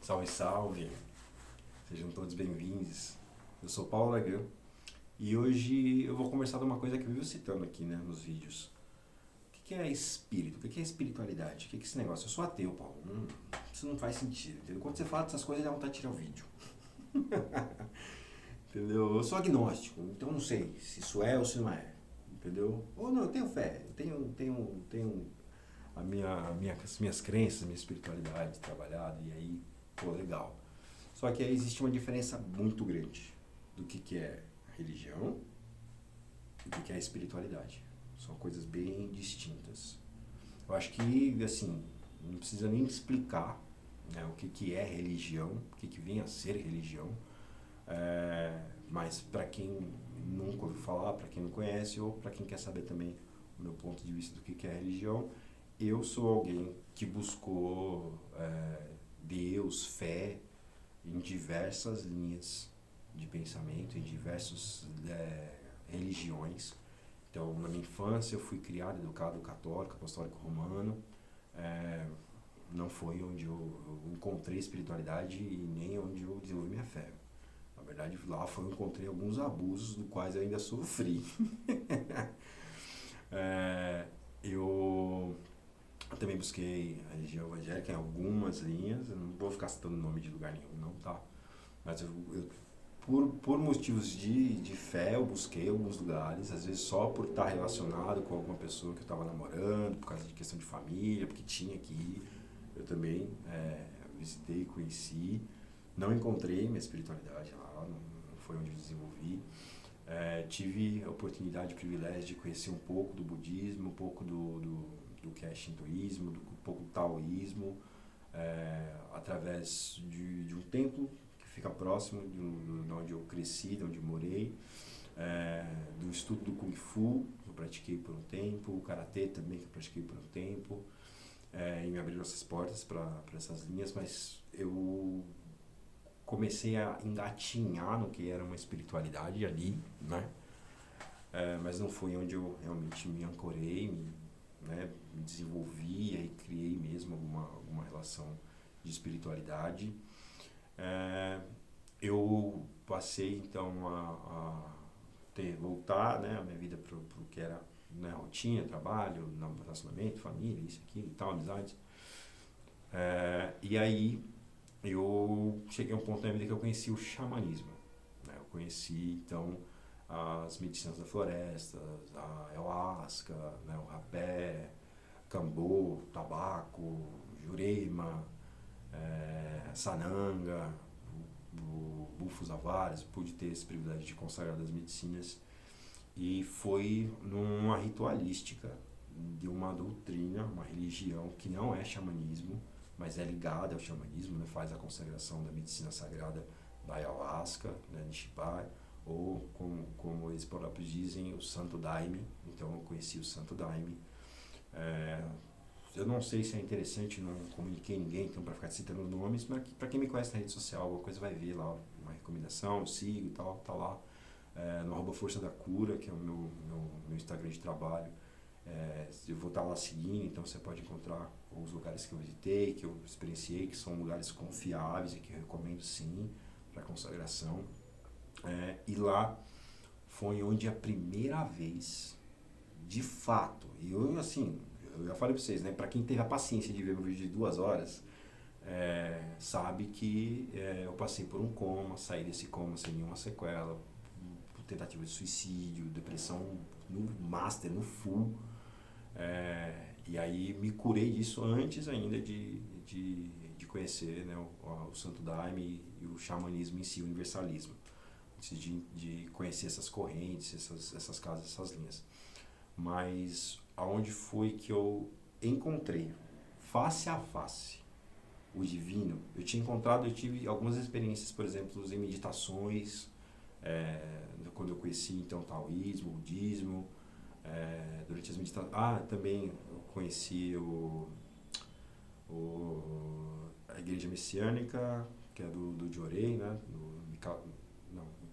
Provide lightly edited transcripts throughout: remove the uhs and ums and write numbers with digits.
Salve, salve! Sejam todos bem-vindos. Eu sou Paulo Lagan e hoje eu vou conversar de uma coisa que eu vivo citando aqui, né, nos vídeos. O que é espírito? O que é espiritualidade? O que é esse negócio? Eu sou ateu, Paulo. Isso não faz sentido, entendeu? Quando você fala dessas coisas, dá vontade de tirar o vídeo. Entendeu? Eu sou agnóstico, então não sei se isso é ou se não é. Entendeu? Ou não, eu tenho fé, eu tenho as minhas crenças, minha espiritualidade trabalhada, e aí, pô, legal. Só que aí existe uma diferença muito grande do que é a religião e do que é a espiritualidade. São coisas bem distintas. Eu acho que, assim, não precisa nem explicar, né, o que é religião, o que vem a ser religião, mas para quem nunca ouviu falar, para quem não conhece, ou para quem quer saber também o meu ponto de vista do que é religião, eu sou alguém que buscou Deus, fé, em diversas linhas de pensamento, em diversas religiões. Então, na minha infância, eu fui criado, educado católico, apostólico romano. É, não foi onde eu encontrei espiritualidade e nem onde eu desenvolvi minha fé. Na verdade, lá foi onde eu encontrei alguns abusos dos quais eu ainda sofri. Eu também busquei a religião evangélica em algumas linhas. Eu não vou ficar citando nome de lugar nenhum, não, tá? Mas por motivos de fé, eu busquei alguns lugares, às vezes só por estar relacionado com alguma pessoa que eu estava namorando, por causa de questão de família, porque tinha que ir. Eu também visitei, conheci. Não encontrei minha espiritualidade lá, não foi onde eu desenvolvi. Tive a oportunidade, o privilégio de conhecer um pouco do budismo, um pouco do que é shintoísmo, um pouco do taoísmo, através de um templo que fica próximo de onde eu cresci, de onde eu morei, do estudo do Kung Fu, que eu pratiquei por um tempo, o Karatê também, que eu pratiquei por um tempo, e me abriram essas portas para essas linhas, mas eu comecei a engatinhar no que era uma espiritualidade ali, né? Mas não foi onde eu realmente me ancorei, me desenvolvi e criei mesmo alguma relação de espiritualidade. Eu passei então a voltar, né, a minha vida para o que era, né, rotina, trabalho, relacionamento, família, isso, aquilo e tal, amizades. E aí eu cheguei a um ponto na minha vida que eu conheci o xamanismo, né? Eu conheci então as medicinas da floresta, a ayahuasca, né, o rapé, cambô, tabaco, jurema, sananga, o bufos avares. Pude ter esse privilégio de consagrar das medicinas e foi numa ritualística de uma doutrina, uma religião que não é xamanismo, mas é ligada ao xamanismo, né? Faz a consagração da medicina sagrada da ayahuasca, né, Nishibai, ou como eles próprios dizem, o Santo Daime. Então eu conheci o Santo Daime. Eu não sei se é interessante, não comuniquei ninguém, então para ficar citando nomes, mas para quem me conhece na rede social, alguma coisa vai ver lá, uma recomendação, eu sigo e tal, tá lá. No arroba Força da Cura, que é o meu Instagram de trabalho. Eu vou estar lá seguindo, então você pode encontrar os lugares que eu visitei, que eu experienciei, que são lugares confiáveis e que eu recomendo sim para consagração. E lá foi onde a primeira vez, de fato, e eu assim, eu já falei para vocês, né, para quem teve a paciência de ver um vídeo de 2 horas, sabe que eu passei por um coma, saí desse coma sem nenhuma sequela, tentativa de suicídio, depressão no master, no full. E aí me curei disso antes ainda de conhecer, né, o Santo Daime e o xamanismo em si, o universalismo. Antes de conhecer essas correntes, essas casas, essas linhas. Mas aonde foi que eu encontrei, face a face, o divino? Eu tive algumas experiências, por exemplo, em meditações, quando eu conheci então o taoísmo, o budismo, durante as meditações. Também eu conheci a igreja messiânica, que é do Jorei, né? Mikao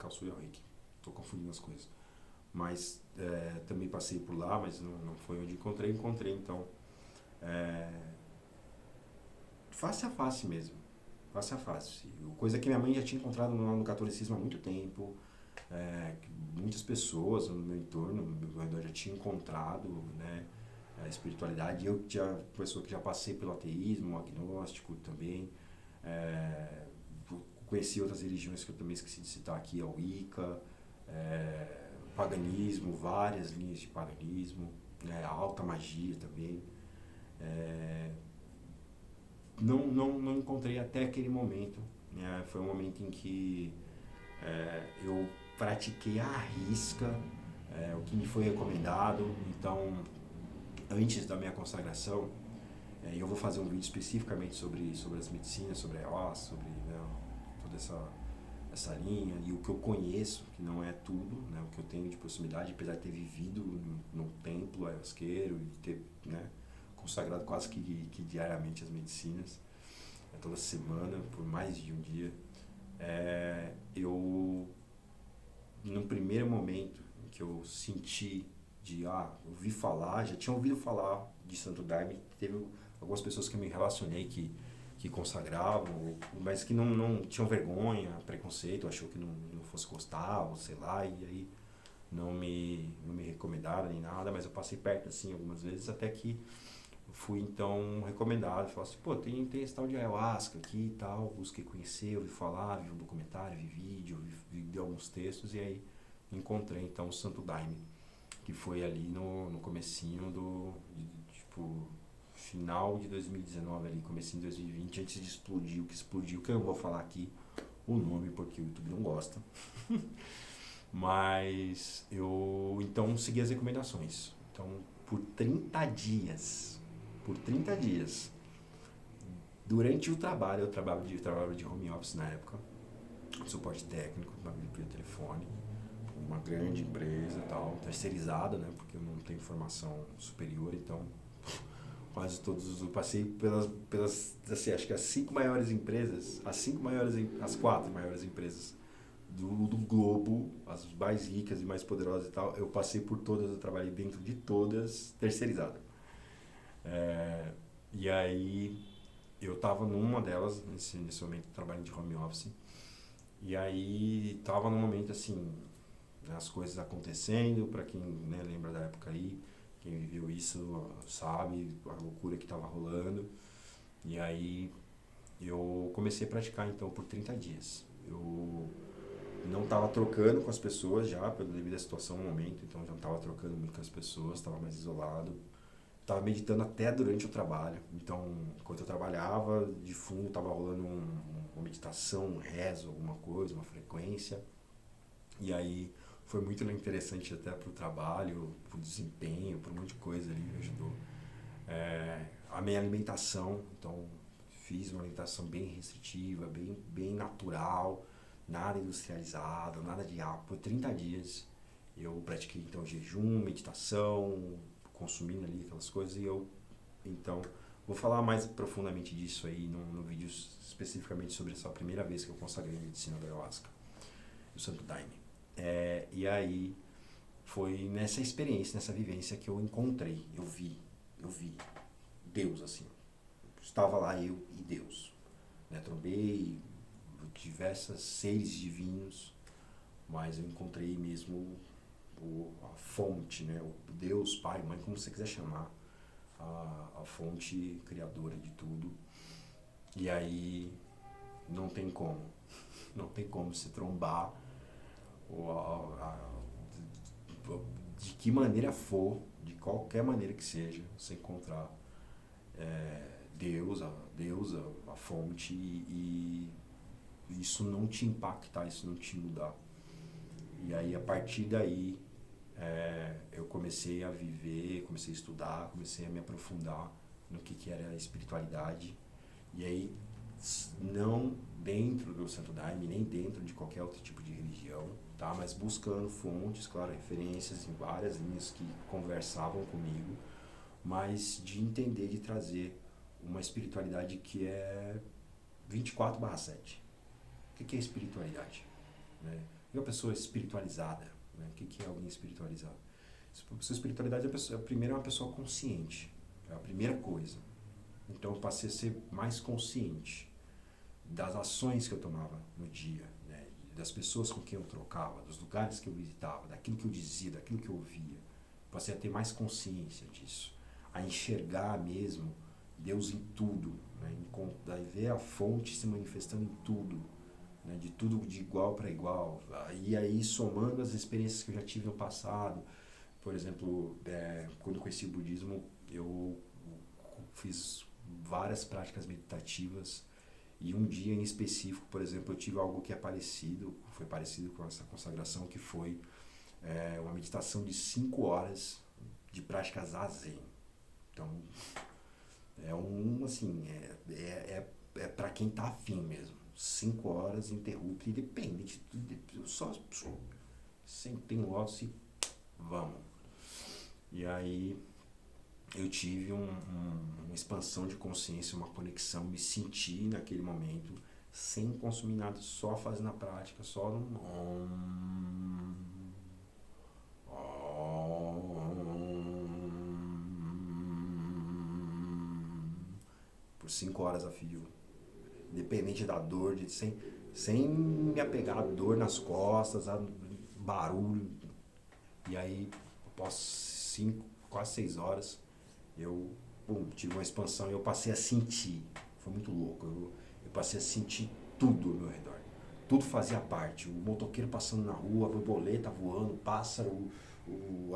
Suyohiki. Estou confundindo as coisas. Mas também passei por lá, mas não foi onde encontrei. Encontrei então face a face mesmo. face a face. Coisa que minha mãe já tinha encontrado no catolicismo há muito tempo, que muitas pessoas no meu entorno, no meu redor, já tinham encontrado, né, a espiritualidade. Eu já, pessoa que já passei pelo ateísmo, agnóstico também, conheci outras religiões que eu também esqueci de citar aqui, a Wicca, paganismo, várias linhas de paganismo, né, a alta magia também. Não encontrei até aquele momento, né? Foi um momento em que eu pratiquei à risca o que me foi recomendado. Então, antes da minha consagração, eu vou fazer um vídeo especificamente sobre as medicinas, sobre a ayahuasca, sobre, né, toda essa linha e o que eu conheço, que não é tudo, né, o que eu tenho de proximidade, apesar de ter vivido num templo ayahuasqueiro e ter, né, consagrado quase que diariamente as medicinas, toda semana, por mais de um dia. Eu, no primeiro momento em que eu senti ouvi falar, já tinha ouvido falar de Santo Daime, teve algumas pessoas que eu me relacionei que consagravam, mas que não tinham vergonha, preconceito, achou que não fosse gostar, ou sei lá, e aí não me recomendaram nem nada, mas eu passei perto assim algumas vezes, até que fui então recomendado, falei assim, pô, tem esse tal de ayahuasca aqui e tal, busquei conhecer, ouvi falar, vi um documentário, vi vídeo, vi alguns textos, e aí encontrei então o Santo Daime, que foi ali no comecinho tipo, final de 2019 ali, comecinho de 2020, antes de explodir o que explodiu, que eu não vou falar aqui o nome porque o YouTube não gosta. Mas eu então segui as recomendações. Então, por 30 dias, durante o trabalho, eu trabalhava de home office na época, suporte técnico, via telefone, uma grande empresa e tal, terceirizada, né, porque eu não tenho formação superior, então quase todos, eu passei pelas assim, acho que as 4 maiores empresas do globo, as mais ricas e mais poderosas e tal, eu passei por todas, eu trabalhei dentro de todas, terceirizado. E aí eu tava numa delas, nesse momento, trabalhando de home office, e aí tava num momento assim, as coisas acontecendo, para quem, né, lembra da época aí, quem viveu isso sabe a loucura que tava rolando. E aí eu comecei a praticar então por 30 dias. Eu não estava trocando com as pessoas já, devido à situação no momento, então já não estava trocando muito com as pessoas, estava mais isolado. Estava meditando até durante o trabalho. Então, enquanto eu trabalhava, de fundo estava rolando uma meditação, um rezo, alguma coisa, uma frequência. E aí foi muito interessante até para o trabalho, para o desempenho, para um monte de coisa ali, me ajudou. A minha alimentação, então fiz uma alimentação bem restritiva, bem natural, nada industrializado, nada de álcool. Por 30 dias eu pratiquei então jejum, meditação, consumindo ali aquelas coisas, e eu então vou falar mais profundamente disso aí no vídeo especificamente sobre essa primeira vez que eu consagrei a medicina da ayahuasca, do Santo Daime. E aí foi nessa experiência, nessa vivência que eu encontrei, eu vi Deus, assim. Estava lá eu e Deus, né? Trombei diversos seres divinos, mas eu encontrei mesmo a fonte, né? O Deus, Pai, Mãe, como você quiser chamar, a fonte criadora de tudo. E aí não tem como se trombar, de que maneira for, de qualquer maneira que seja, você encontrar Deus, a fonte, e isso não te impactar, isso não te mudar. E aí, a partir daí, eu comecei a viver, comecei a estudar, comecei a me aprofundar no que era a espiritualidade. E aí, não dentro do Santo Daime, nem dentro de qualquer outro tipo de religião, tá? Mas buscando fontes, claro, referências em várias linhas que conversavam comigo, mas de entender, de trazer uma espiritualidade que é 24/7. O que é espiritualidade? Né? E uma pessoa espiritualizada? Né? O que é alguém espiritualizado? Sua espiritualidade, primeiro é uma pessoa consciente, é a primeira coisa. Então eu passei a ser mais consciente das ações que eu tomava no dia, né? Das pessoas com quem eu trocava, dos lugares que eu visitava, daquilo que eu dizia, daquilo que eu ouvia. Passei a ter mais consciência disso, a enxergar mesmo Deus em tudo, né? Daí ver a fonte se manifestando em tudo, né? De tudo de igual para igual. E aí somando as experiências que eu já tive no passado, por exemplo, quando eu conheci o budismo, eu fiz várias práticas meditativas e um dia em específico, por exemplo, eu tive algo que foi parecido com essa consagração, que foi uma meditação de 5 horas de prática zazen. Então, para quem tá afim mesmo. 5 horas interrupto, independente de tudo, só sentei no lótus e vamos. E aí eu tive uma expansão de consciência, uma conexão, me senti naquele momento sem consumir nada, só fazendo a prática, só no por 5 horas a fio, independente da dor, sem me apegar à dor nas costas, a barulho. E aí, após 5, quase 6 horas, eu tive uma expansão e eu passei a sentir. Foi muito louco. Eu passei a sentir tudo ao meu redor. Tudo fazia parte. O motoqueiro passando na rua, a borboleta voando, o pássaro,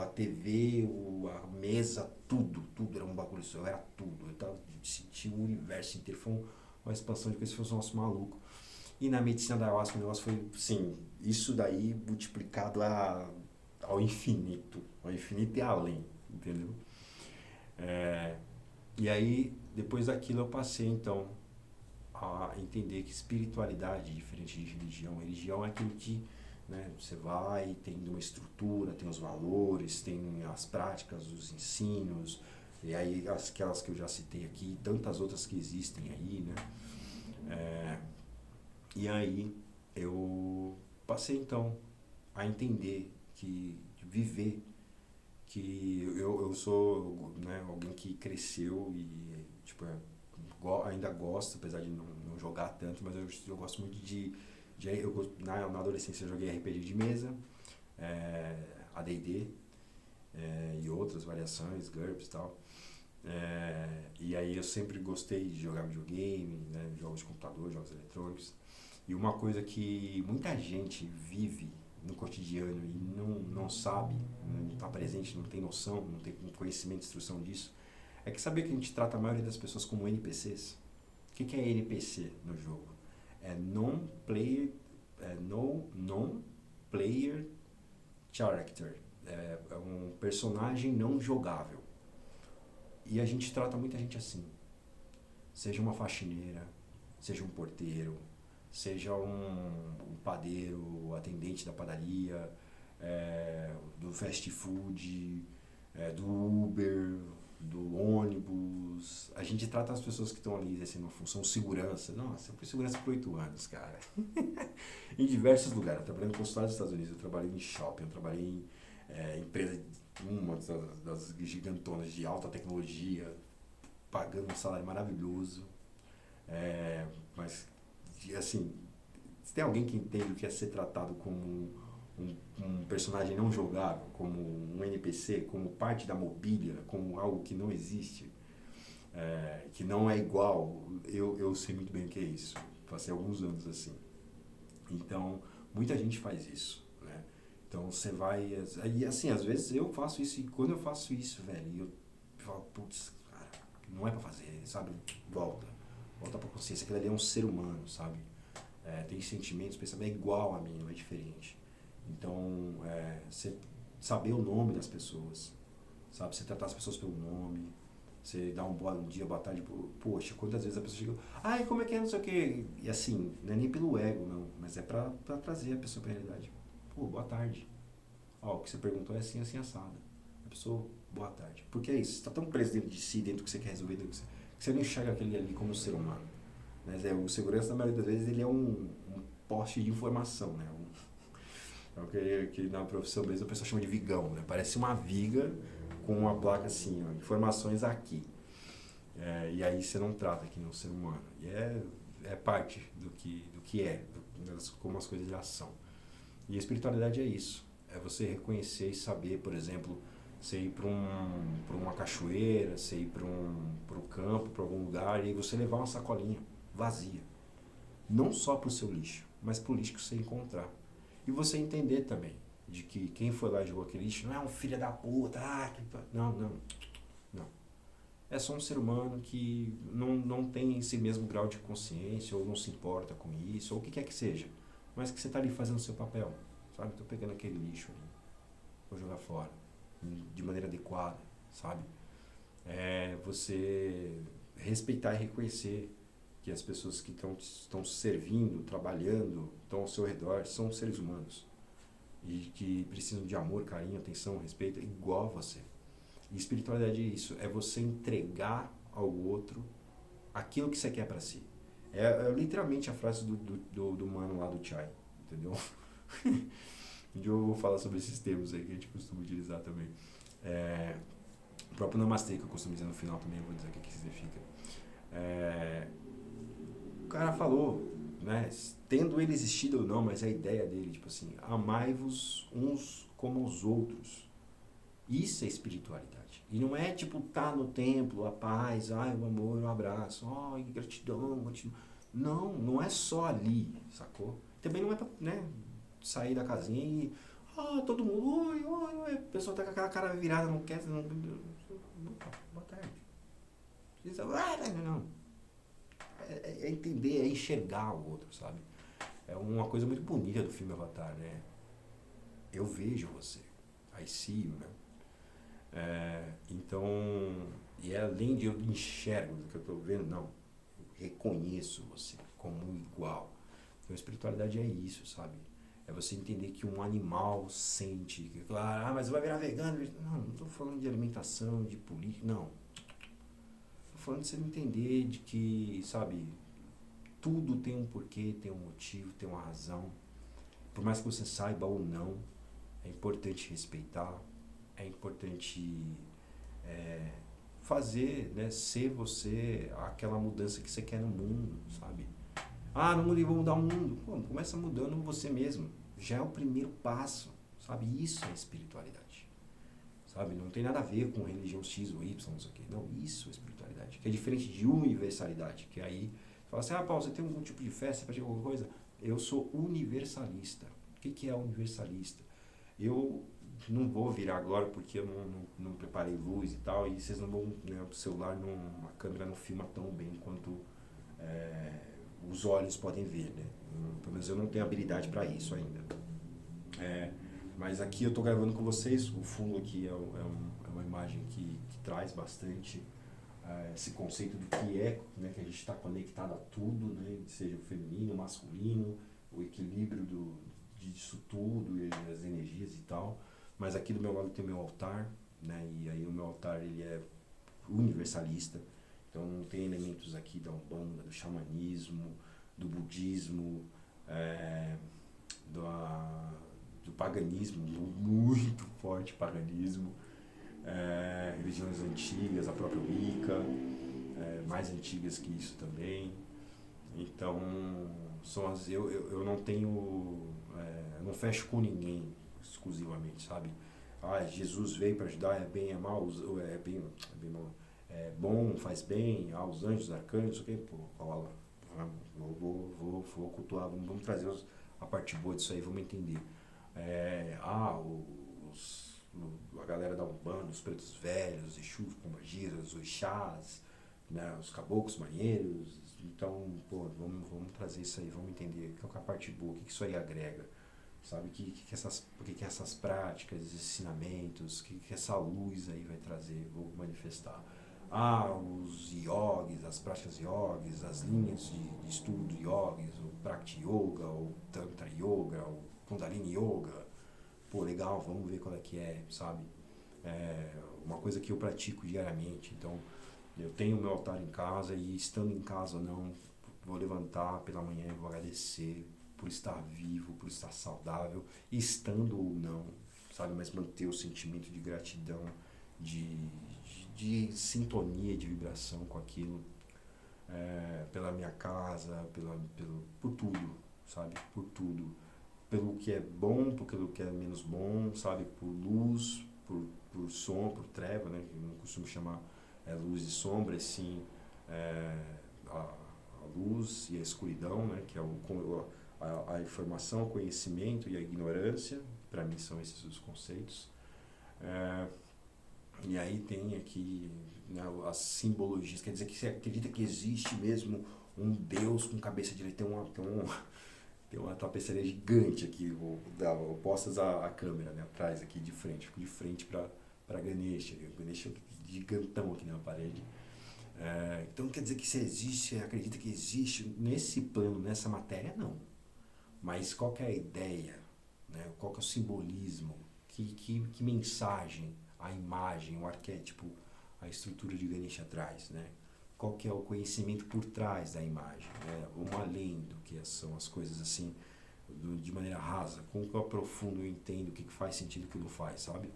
a TV, a mesa, tudo era um bagulho só. Eu era tudo. Eu senti o universo inteiro. Foi uma expansão de coisa que fosse um nosso maluco. E na medicina da ayahuasca o negócio foi, sim, isso daí multiplicado ao infinito e além, entendeu? E aí, depois daquilo eu passei, então, a entender que espiritualidade é diferente de religião. Religião é aquilo que, né, você vai, tem uma estrutura, tem os valores, tem as práticas, os ensinos, e aí aquelas que eu já citei aqui, tantas outras que existem aí, né? E aí eu passei, então, a entender que viver, que eu sou, né, alguém que cresceu e tipo, ainda gosto, apesar de não jogar tanto, mas eu gosto muito na adolescência eu joguei RPG de mesa, AD&D, e outras variações, GURPS e tal. E aí eu sempre gostei de jogar videogame, né, jogos de computador, jogos eletrônicos. E uma coisa que muita gente vive no cotidiano e não sabe, não está presente, não tem noção, não tem conhecimento, instrução disso, é que saber que a gente trata a maioria das pessoas como NPCs. O que é NPC no jogo? É non-player character. É um personagem não jogável. E a gente trata muita gente assim. Seja uma faxineira, seja um porteiro, seja um padeiro, o atendente da padaria, do fast food, do Uber, do ônibus. A gente trata as pessoas que estão ali exercendo uma função segurança. Nossa, eu fui segurança por 8 anos, cara. Em diversos lugares. Eu trabalhei no consulado dos Estados Unidos, eu trabalhei em shopping, eu trabalhei em empresa, uma das gigantonas de alta tecnologia, pagando um salário maravilhoso. Mas, assim, se tem alguém que entende o que é ser tratado como um personagem não jogável, como um NPC, como parte da mobília, como algo que não existe, que não é igual, eu sei muito bem o que é isso. Passei alguns anos assim. Então, muita gente faz isso, né? Então, você vai... E assim, às vezes eu faço isso, e quando eu faço isso, velho, eu falo, putz, cara, não é pra fazer, sabe? Volta pra consciência. Aquilo ali é um ser humano, sabe? Tem sentimentos, pensamento, é igual a mim, não é diferente. Então, você saber o nome das pessoas, sabe? Você tratar as pessoas pelo nome, você dar um bom dia, boa tarde, poxa, quantas vezes a pessoa chega, ai, como é que é, não sei o quê. E assim, não é nem pelo ego, não, mas é pra trazer a pessoa pra realidade. Pô, boa tarde. Ó, o que você perguntou é assim, assim, assado. A pessoa, boa tarde. Porque é isso, você tá tão preso dentro de si, dentro do que você quer resolver, que você não enxerga aquele ali como um ser humano. Mas o segurança, na maioria das vezes, ele é um poste de informação, né? É o que na profissão mesmo a pessoa chama de vigão, né? Parece uma viga com uma placa assim, ó, informações aqui. E aí você não trata aqui no ser humano. E é parte do que é, como as coisas já são. E a espiritualidade é isso. É você reconhecer e saber, por exemplo, você ir para uma cachoeira, você ir para um campo, para algum lugar, e você levar uma sacolinha vazia. Não só para o seu lixo, mas para o lixo que você encontrar. E você entender também de que quem foi lá e jogou aquele lixo não é um filho da puta. Não. É só um ser humano que não tem esse mesmo grau de consciência, ou não se importa com isso, ou o que quer que seja. Mas que você está ali fazendo o seu papel, sabe? Estou pegando aquele lixo ali, vou jogar fora, de maneira adequada, sabe? É você respeitar e reconhecer que as pessoas que estão servindo, trabalhando, estão ao seu redor, são seres humanos. E que precisam de amor, carinho, atenção, respeito, igual a você. E espiritualidade é isso, é você entregar ao outro aquilo que você quer para si. É literalmente a frase do mano lá do Chai, entendeu? Eu vou falar sobre esses termos aí que a gente costuma utilizar também. O próprio Namastê, que eu costumo dizer no final também, eu vou dizer o que significa. O cara falou, né, tendo ele existido ou não, mas a ideia dele, tipo assim, amai-vos uns como os outros. Isso é espiritualidade. E não é tipo, tá no templo, a paz, o amor, o abraço, gratidão. Não é só ali, sacou? Também não é pra, né, sair da casinha e todo mundo, oi, a pessoa tá com aquela cara virada, não quer, boa tarde. Não. É entender, é enxergar o outro, sabe? É uma coisa muito bonita do filme Avatar, né? Eu vejo você, I see you, né? Então, e além de eu enxergo do que eu estou vendo, não, eu reconheço você como um igual. Então a espiritualidade é isso, sabe? É você entender que um animal sente, mas vai virar vegano. Não estou falando de alimentação, de política, não. Estou falando de você entender de que, sabe, tudo tem um porquê, tem um motivo, tem uma razão. Por mais que você saiba ou não, é importante respeitar. É importante fazer, né, ser você aquela mudança que você quer no mundo, sabe? No mundo, vou mudar o mundo. Pô, começa mudando você mesmo. Já é o primeiro passo, sabe? Isso é espiritualidade, sabe? Não tem nada a ver com religião X ou Y, não sei o quê. Não, isso é espiritualidade. Que é diferente de universalidade, que aí fala assim, Paulo, você tem algum tipo de fé, você pratica alguma coisa? Eu sou universalista. O que é universalista? Eu não vou virar agora porque eu não preparei luz e tal, e vocês não vão, né, o celular, a câmera não filma tão bem quanto os olhos podem ver, né? Pelo menos eu não tenho habilidade para isso ainda. Mas aqui eu estou gravando com vocês, o fundo aqui é uma imagem que traz bastante esse conceito do que é, né, que a gente está conectado a tudo, né, seja o feminino, o masculino, o equilíbrio disso tudo, e as energias e tal. Mas aqui do meu lado tem o meu altar, né? E aí o meu altar ele é universalista, então tem elementos aqui da Umbanda, do xamanismo, do budismo, do paganismo, muito forte paganismo, religiões antigas, a própria Wicca, mais antigas que isso também. Então, eu não tenho, eu não fecho com ninguém exclusivamente, sabe? Jesus veio para ajudar, é bem, é mal, é bem mal, é bom, faz bem, os anjos, os arcanjos, o que, pô, rola, vou cultuar, vamos trazer a parte boa disso aí, vamos entender. A galera da Umbanda, os pretos velhos, os Exus, Pombagiras, os Chás, né, os caboclos marinheiros. Então, pô, vamos trazer isso aí, vamos entender qual é a parte boa, o que isso aí agrega, sabe? O que essas práticas, esses ensinamentos, o que essa luz aí vai trazer, vou manifestar. Os yogis, as práticas yogis, as linhas de estudo yogis, o Prakti Yoga, o Tantra Yoga, o Kundalini Yoga. Pô, legal, vamos ver qual é que é, sabe? Uma coisa que eu pratico diariamente, então eu tenho o meu altar em casa e estando em casa ou não, vou levantar pela manhã e vou agradecer por estar vivo, por estar saudável, estando ou não, sabe? Mas manter o sentimento de gratidão, de sintonia, de vibração com aquilo. pela minha casa, por tudo, sabe? Por tudo. Pelo que é bom, por pelo que é menos bom, sabe? Por luz, por som, por treva, né? Eu não costumo chamar luz e sombra, sim a luz e a escuridão, né? Que é a informação, o conhecimento e a ignorância. Para mim são esses os conceitos. E aí tem aqui, né, as simbologias, quer dizer que você acredita que existe mesmo um Deus com cabeça direita, tem uma tapeçaria gigante aqui, opostas à câmera, né, atrás aqui de frente, fico de frente para Ganesha, Ganesha gigantão aqui na parede. Então quer dizer que se existe, acredita que existe nesse plano, nessa matéria, não. Mas qual que é a ideia, né? Qual que é o simbolismo, que mensagem a imagem, o arquétipo, a estrutura de Ganesha traz, né? Qual que é o conhecimento por trás da imagem, né? Vamos além do que são as coisas assim, de maneira rasa, como que eu aprofundo, eu entendo o que faz sentido e o que não faz, sabe?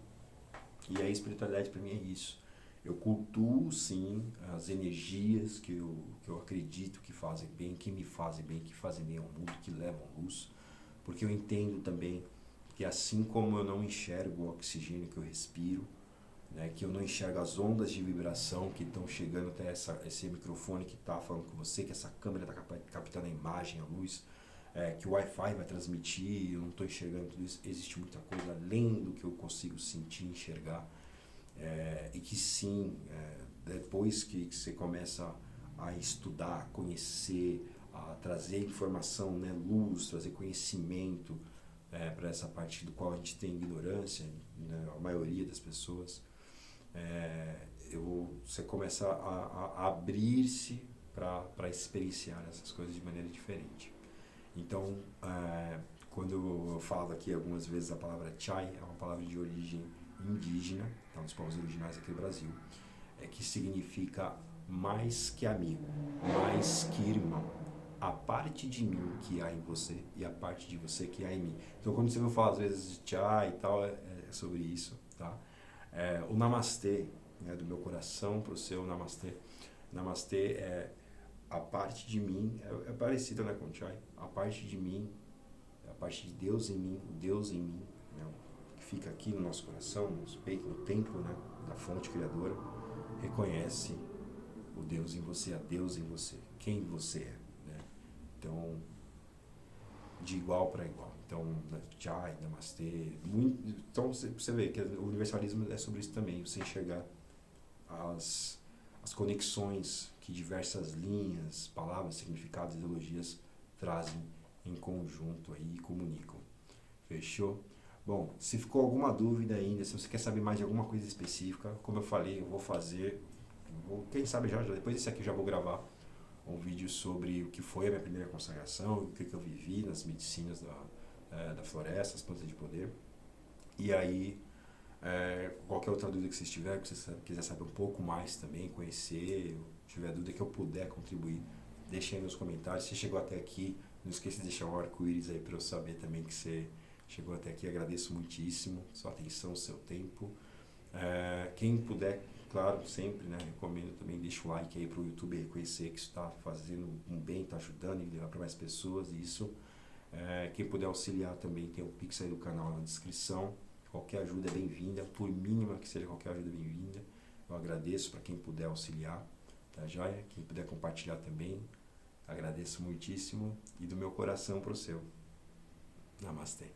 E a espiritualidade para mim é isso. Eu cultuo, sim, as energias que eu acredito que fazem bem, que me fazem bem, que fazem bem ao mundo, que levam luz, porque eu entendo também que assim como eu não enxergo o oxigênio que eu respiro, né, que eu não enxergo as ondas de vibração que estão chegando até esse microfone que está falando com você, que essa câmera está captando a imagem, a luz, que o Wi-Fi vai transmitir, eu não estou enxergando tudo isso, existe muita coisa além do que eu consigo sentir, enxergar, e que sim, depois que você começa a estudar, a conhecer, a trazer informação, né, luz, trazer conhecimento para essa parte do qual a gente tem ignorância, né, a maioria das pessoas, você começa a abrir-se para experienciar essas coisas de maneira diferente. Então, quando eu falo aqui algumas vezes a palavra Chai, é uma palavra de origem indígena, então dos povos originais aqui do Brasil, que significa mais que amigo, mais que irmão. A parte de mim que há em você e a parte de você que há em mim. Então, quando você me fala às vezes de Chai e tal, é sobre isso, tá? O Namastê, né, do meu coração para o seu Namastê. Namastê é a parte de mim, é parecida, né, com Chai. A parte de mim, a parte de Deus em mim, o Deus em mim, né, que fica aqui no nosso coração, no nosso peito, no templo, né, da fonte criadora, reconhece o Deus em você, a Deus em você, quem você é, né? Então, de igual para igual. Então, Chai, Namastê, então você vê que o universalismo é sobre isso também, você enxergar as conexões que diversas linhas, palavras, significados, ideologias trazem em conjunto aí e comunicam. Fechou? Bom, se ficou alguma dúvida ainda, se você quer saber mais de alguma coisa específica, como eu falei, eu vou fazer, quem sabe já depois desse aqui já vou gravar um vídeo sobre o que foi a minha primeira consagração, o que eu vivi nas medicinas da floresta, as plantas de poder. E aí, qualquer outra dúvida que vocês tiverem, que você quiser saber um pouco mais também, conhecer, tiver dúvida que eu puder contribuir, deixe aí nos comentários. Se chegou até aqui, não esqueça de deixar um arco-íris aí para eu saber também que você chegou até aqui. Agradeço muitíssimo sua atenção, seu tempo. Quem puder, claro, sempre, né, recomendo também, deixa o like aí para o YouTube reconhecer que isso está fazendo um bem, está ajudando e levar para mais pessoas isso. Quem puder auxiliar também, tem o Pix aí do canal na descrição. Qualquer ajuda é bem-vinda, por mínima que seja, qualquer ajuda é bem-vinda. Eu agradeço para quem puder auxiliar, tá joia? Quem puder compartilhar também, agradeço muitíssimo. E do meu coração para o seu. Namastê.